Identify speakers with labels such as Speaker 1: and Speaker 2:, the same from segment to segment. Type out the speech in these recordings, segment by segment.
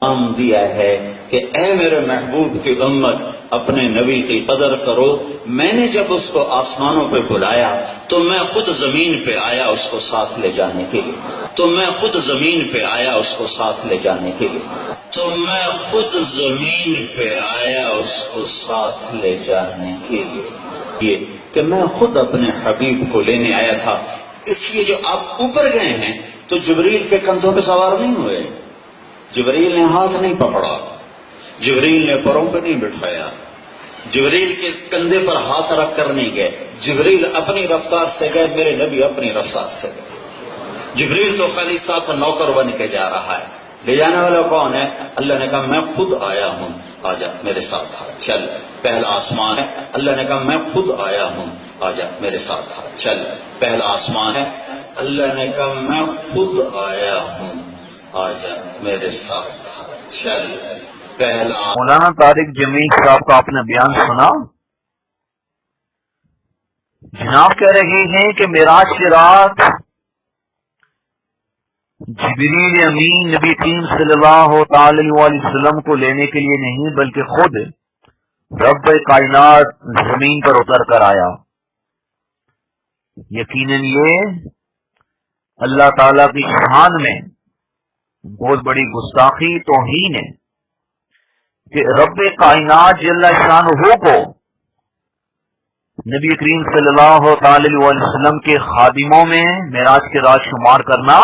Speaker 1: پیغام دیا ہے کہ اے میرے محبوب کی امت اپنے نبی کی قدر کرو. میں نے جب اس کو آسمانوں پہ بلایا تو میں خود زمین پہ آیا اس کو ساتھ لے جانے کے لیے. تو میں خود زمین پہ آیا اس کو ساتھ لے جانے کے لیے. تو میں خود زمین پہ آیا اس کو ساتھ لے جانے کے لیے. یہ کہ میں خود اپنے حبیب کو لینے آیا تھا. اس لیے جو آپ اوپر گئے ہیں تو جبریل کے کندھوں پہ سوار نہیں ہوئے. جبریل نے ہاتھ نہیں پکڑا, جبریل نے پروں پہ نہیں بٹھایا, جبریل کے کندھے پر ہاتھ رکھ کر نہیں گئے. جبریل اپنی رفتار سے گئے, میرے نبی اپنی رفتار سے گئے. جبریل تو خالی ساتھ نوکر بن کے جا رہا ہے. لے جانے والا کون ہے؟ اللہ نے کہا میں خود آیا ہوں, آجا میرے ساتھ آ, چل پہلا آسمان ہے. اللہ نے کہا میں خود آیا ہوں, آجا میرے ساتھ آ, چل پہلا آسمان ہے. اللہ نے کہا میں خود آیا ہوں, آجا میرے ساتھ آ, چل پہلا.
Speaker 2: مولانا طارق جمیل صاحب کا آپ نے بیان سنا. جناب کہہ رہے ہیں کہ معراج کی رات جبریل امین نبی کریم صلی اللہ تعالی علیہ وسلم کو لینے کے لیے نہیں بلکہ خود رب کائنات زمین پر اتر کر آیا. یقیناً یہ اللہ تعالی کی شان میں بہت بڑی گستاخی توہین ہے کہ رب کائنات جل شانہ کو نبی کریم صلی اللہ تعالی علیہ وسلم کے خادموں میں معراج کے رات شمار کرنا.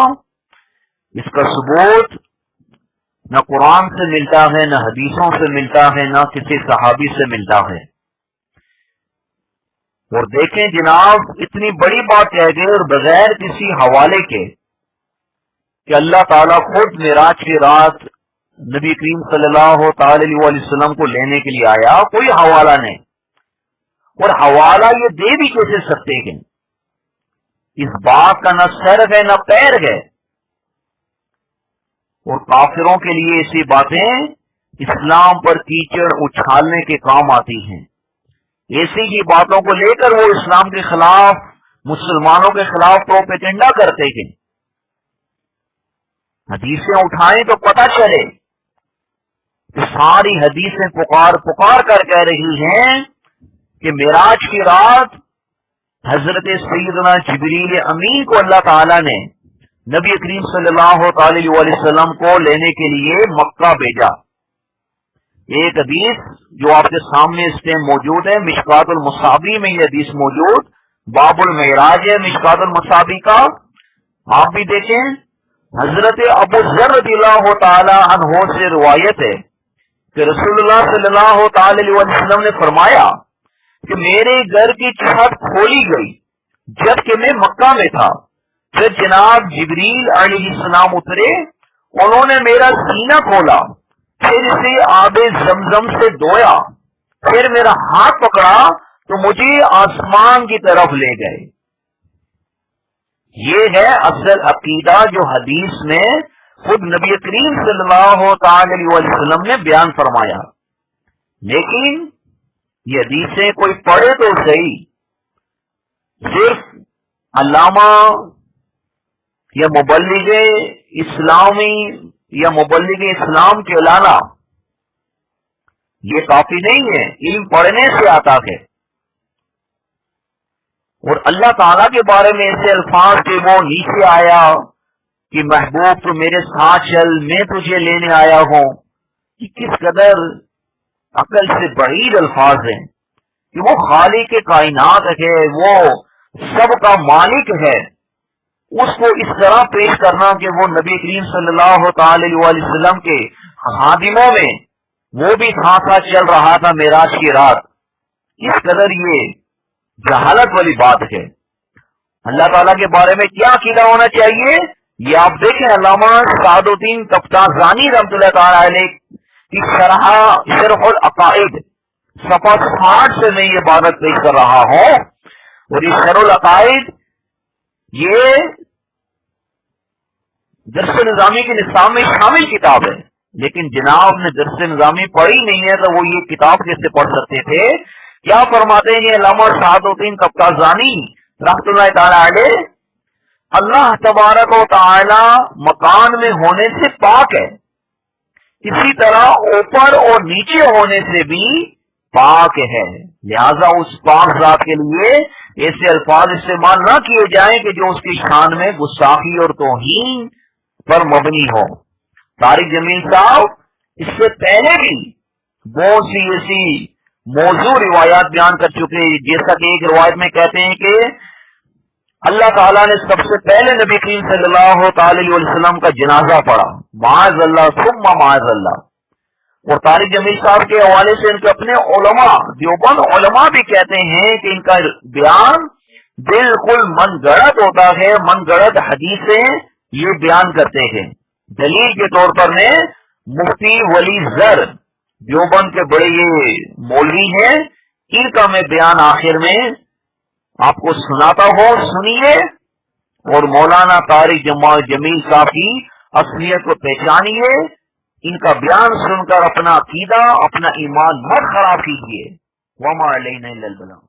Speaker 2: اس کا ثبوت نہ قرآن سے ملتا ہے, نہ حدیثوں سے ملتا ہے, نہ کسی صحابی سے ملتا ہے. اور دیکھیں جناب, اتنی بڑی بات کہہ گئے اور بغیر کسی حوالے کے کہ اللہ تعالیٰ خود معراج کی رات نبی کریم صلی اللہ تعالی علیہ وسلم کو لینے کے لیے آیا, کوئی حوالہ نہیں. اور حوالہ یہ دے بھی کیسے سکتے ہیں؟ اس بات کا نہ سر ہے نہ پیر ہے. اور کافروں کے لیے ایسی باتیں اسلام پر کیچڑ اچھالنے کے کام آتی ہیں. ایسی ہی باتوں کو لے کر وہ اسلام کے خلاف, مسلمانوں کے خلاف پروپیگنڈا کرتے ہیں. حدیثیں اٹھائیں تو پتہ چلے کہ ساری حدیثیں پکار کر کہہ رہی ہیں کہ معراج کی رات حضرت سیدنا جبریل امین کو اللہ تعالی نے نبی کریم صلی اللہ تعالی علیہ وسلم کو لینے کے لیے مکہ بھیجا. ایک حدیث جو آپ کے سامنے اس ٹائم موجود ہے, مشکات المصابی میں یہ حدیث موجود, باب المعراج ہے مشکات المصابی کا. آپ بھی دیکھیں, حضرت ابو ذر رضی اللہ تعالی عنہ سے روایت ہے کہ رسول اللہ صلی اللہ تعالی علیہ وسلم نے فرمایا کہ میرے گھر کی چھت کھولی گئی جبکہ میں مکہ میں تھا. پھر جناب جبریل علیہ السلام اترے, انہوں نے میرا سینہ کھولا, پھر اسے آب زمزم سے دھویا, پھر میرا ہاتھ پکڑا تو مجھے آسمان کی طرف لے گئے. یہ ہے اصل عقیدہ جو حدیث میں خود نبی کریم صلی اللہ تعالی علیہ وسلم نے بیان فرمایا. لیکن یہ حدیثیں کوئی پڑھے تو صحیح, صرف علامہ یا مبلغ اسلامی یا مبلغ اسلام کے علاوہ یہ کافی نہیں ہے. علم پڑھنے سے آتا ہے. اور اللہ تعالیٰ کے بارے میں ایسے الفاظ کہ وہ نیچے آیا کہ محبوب تو میرے ساتھ چل, میں تجھے لینے آیا ہوں, کہ کس قدر عقل سے بعید الفاظ ہیں کہ وہ خالق کائنات ہے, وہ سب کا مالک ہے. اس کو اس طرح پیش کرنا کہ وہ نبی کریم صلی اللہ تعالی علیہ وسلم کے خادموں میں وہ بھی ساتھ چل رہا تھا معراج کی رات, اس قدر یہ جہالت والی بات ہے. اللہ تعالیٰ کے بارے میں کیا عقیدہ ہونا چاہیے یہ آپ دیکھیں. علامہ سعد الدین تفتازانی رحمۃ اللہ تعالی علیہ کی شرح العقائد صفحہ 60 سے میں یہ بات پیش کر رہا ہوں. اور یہ شرح العقائد یہ درس نظامی کے نصاب میں شامل کتاب ہے, لیکن جناب نے درس نظامی پڑھی نہیں ہے تو وہ یہ کتاب کیسے پڑھ سکتے تھے؟ کیا فرماتے ہیں علامہ سعد الدین تفتازانی رحمۃ اللہ تعالی علیہ, اللہ تبارک و تعالی مکان میں ہونے سے پاک ہے, اسی طرح اوپر اور نیچے ہونے سے بھی پاک ہے. لہذا اس پاک ذات کے لیے ایسے الفاظ استعمال نہ کیے جائیں کہ جو اس کی شان میں گستاخی اور توہین پر مبنی ہو. طارق جمیل صاحب اس سے پہلے بھی بہت سی ایسی موضوع روایات بیان کر چکے، جیسا کہ ایک روایت میں کہتے ہیں کہ اللہ تعالیٰ نے سب سے پہلے نبی کریم صلی اللہ تعالی علیہ وسلم کا جنازہ پڑھا، معاذ اللہ ثم معاذ اللہ. اور طارق جمیل صاحب کے حوالے سے ان کے اپنے علماء، دیوبند علماء بھی کہتے ہیں کہ ان کا بیان بالکل من گڑت ہوتا ہے، من گڑت حدیثیں یہ بیان کرتے ہیں. دلیل کے طور پر نے مفتی ولی زر دیوبند کے بڑے یہ مولوی ہیں، ان کا میں بیان آخر میں آپ کو سناتا ہوں، سنیے اور مولانا طارق جمیل صاحب کی اصلیت کو پہچانیے. ان کا بیان سن کر اپنا عقیدہ، اپنا ایمان مت خراب کیجیے. وما علینا الا البلاغ.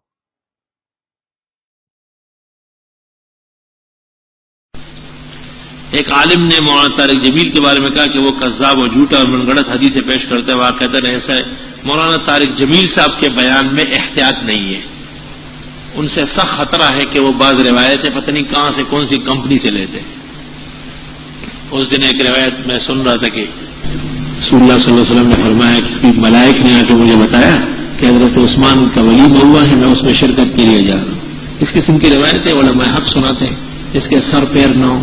Speaker 3: ایک عالم نے مولانا طارق جمیل کے بارے میں کہا کہ وہ کذاب و جھوٹا اور من گڑت حدیثیں پیش کرتے ہیں. کہتے ہیں ایسا ہے مولانا طارق جمیل صاحب کے بیان میں احتیاط نہیں ہے، ان سے سخت خطرہ ہے کہ وہ بعض روایتیں پتہ نہیں کہاں سے کون سی کمپنی سے لیتے. اس دن ایک روایت میں سن رہا تھا کہ رسول اللہ صلی اللہ علیہ وسلم نے فرمایا کہ ملائک نے آ کے مجھے بتایا کہ حضرت عثمان کا ولیمہ ہوا ہے، میں اس میں شرکت کے لیے جا رہا ہوں. اس قسم کی روایتیں علماء حق سناتے ہیں، اس کے سر پیر نہ ہو.